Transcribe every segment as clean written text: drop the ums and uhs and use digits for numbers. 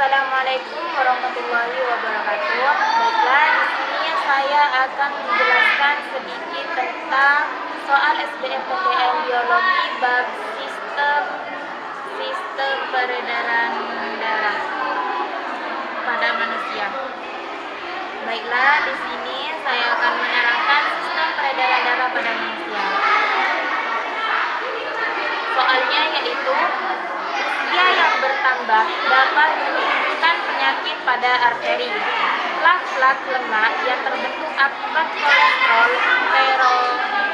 Assalamualaikum warahmatullahi wabarakatuh. Baiklah, di sini saya akan menjelaskan sedikit tentang soal SBMPTN Biologi bab sistem peredaran darah pada manusia. Baiklah, di sini saya akan menerangkan sistem peredaran darah pada manusia. Soalnya yaitu usia yang bertambah dapat menimbulkan penyakit pada arteri, plak-plak lemak yang terbentuk akibat kolesterol,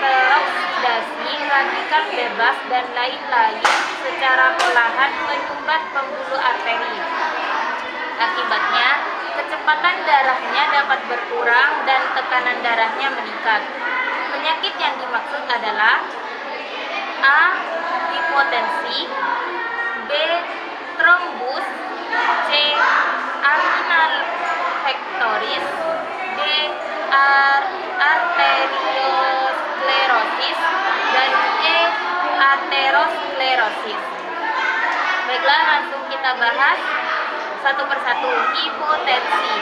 peroksidasi, radikal bebas, dan lain-lain secara perlahan menyumbat pembuluh arteri. Akibatnya, kecepatan darahnya dapat berkurang dan tekanan darahnya meningkat. Penyakit yang dimaksud adalah A. Hipotensi, B. Trombus, C. Angina pectoris, D. Arteriosklerosis, dan E. Aterosklerosis. Baiklah, langsung kita bahas satu persatu. Hipotensi.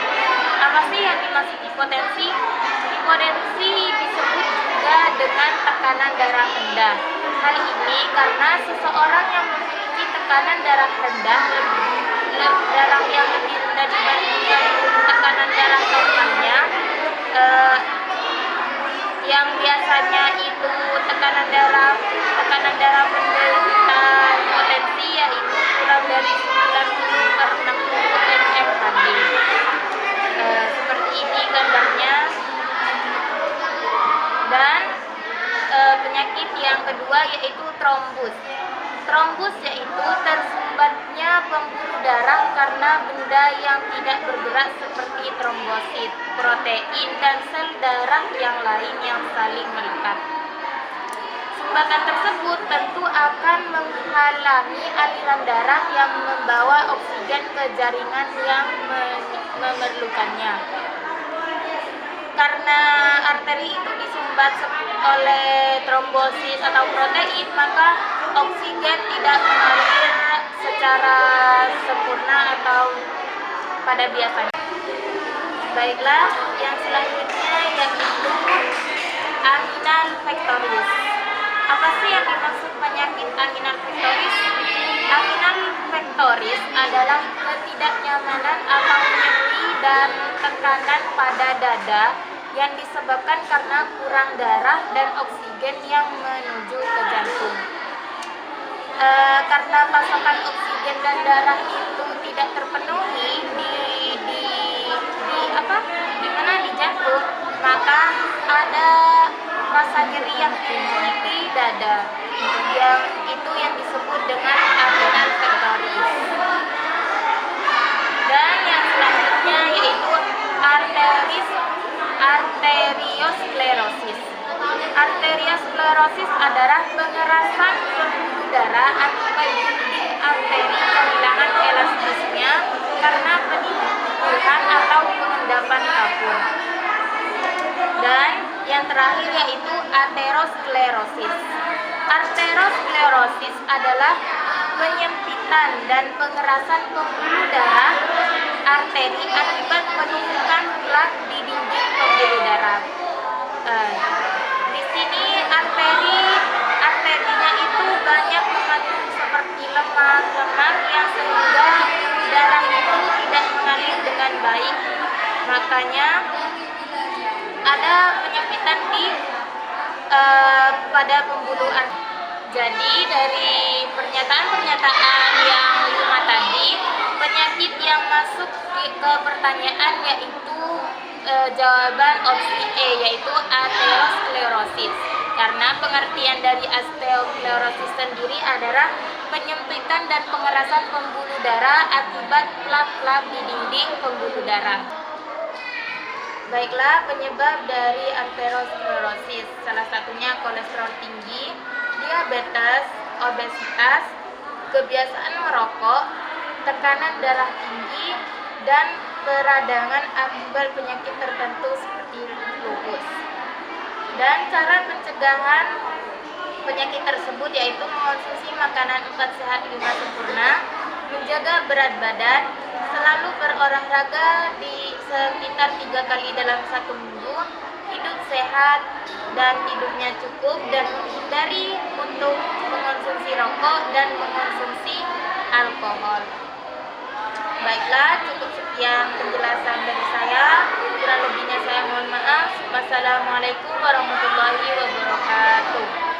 Apa sih yang dimaksud hipotensi? Hipotensi disebut juga dengan tekanan darah rendah. Hal ini karena seseorang yang memiliki tekanan darah rendah, darah yang lebih rendah dibandingkan tekanan darah normalnya, yang biasanya itu tekanan darah penderita hipotensi yaitu kurang dari 90/60 mmHg. Seperti ini gambarnya. Dan penyakit yang kedua yaitu trombus. Trombus yaitu tersumbatnya pembuluh darah karena benda yang tidak bergerak seperti trombosit, protein, dan sel darah yang lain yang saling melekat. Sumbatan tersebut tentu akan menghalangi aliran darah yang membawa oksigen ke jaringan yang memerlukannya. Karena arteri itu disumbat oleh trombosis atau protein, maka oksigen tidak mengalir secara sempurna atau pada biasanya. Baiklah, yang selanjutnya yaitu angina pectoris. Apa sih yang dimaksud penyakit angina pectoris? Angina pectoris adalah ketidaknyamanan atau nyeri dan tekanan pada dada yang disebabkan karena kurang darah dan oksigen yang menuju ke jantung. Karena pasokan oksigen dan darah itu tidak terpenuhi di jantung, maka ada rasa nyeri yang timbul di dada, yang itu yang disebut dengan angina pectoris. Dan yang selanjutnya yaitu arteriosklerosis. Arteriosklerosis adalah pengerasan pembuluh darah akibat dinding arteri kehilangan elastisnya karena penimbunan atau pengendapan kapur. Dan yang terakhir yaitu aterosklerosis. Aterosklerosis adalah penyempitan dan pengerasan pembuluh darah arteri akibat penumpukan plak di dinding pembuluh darah. Di sini arterinya itu banyak mengandung seperti lemak yang sehingga darah itu tidak mengalir dengan baik. Makanya ada penyempitan pada pembuluh arteri. Jadi dari pernyataan yang 5 tadi, penyakit yang masuk ke pertanyaan yaitu jawaban opsi E, yaitu aterosklerosis. Karena pengertian dari aterosklerosis sendiri adalah penyempitan dan pengerasan pembuluh darah akibat plak-plak di dinding pembuluh darah. Baiklah, penyebab dari aterosklerosis salah satunya kolesterol tinggi, diabetes, obesitas, kebiasaan merokok, tekanan darah tinggi, dan peradangan akibat penyakit tertentu seperti lupus. Dan cara pencegahan penyakit tersebut yaitu mengonsumsi makanan 4 sehat 5 sempurna, menjaga berat badan, Selalu berolahraga di sekitar 3 kali dalam satu minggu, hidup sehat dan tidurnya cukup, dan menghindari untuk mengonsumsi rokok dan mengonsumsi alkohol. Baiklah, cukup sekian penjelasan dari saya. Kurang lebihnya saya mohon maaf. Wassalamualaikum warahmatullahi wabarakatuh.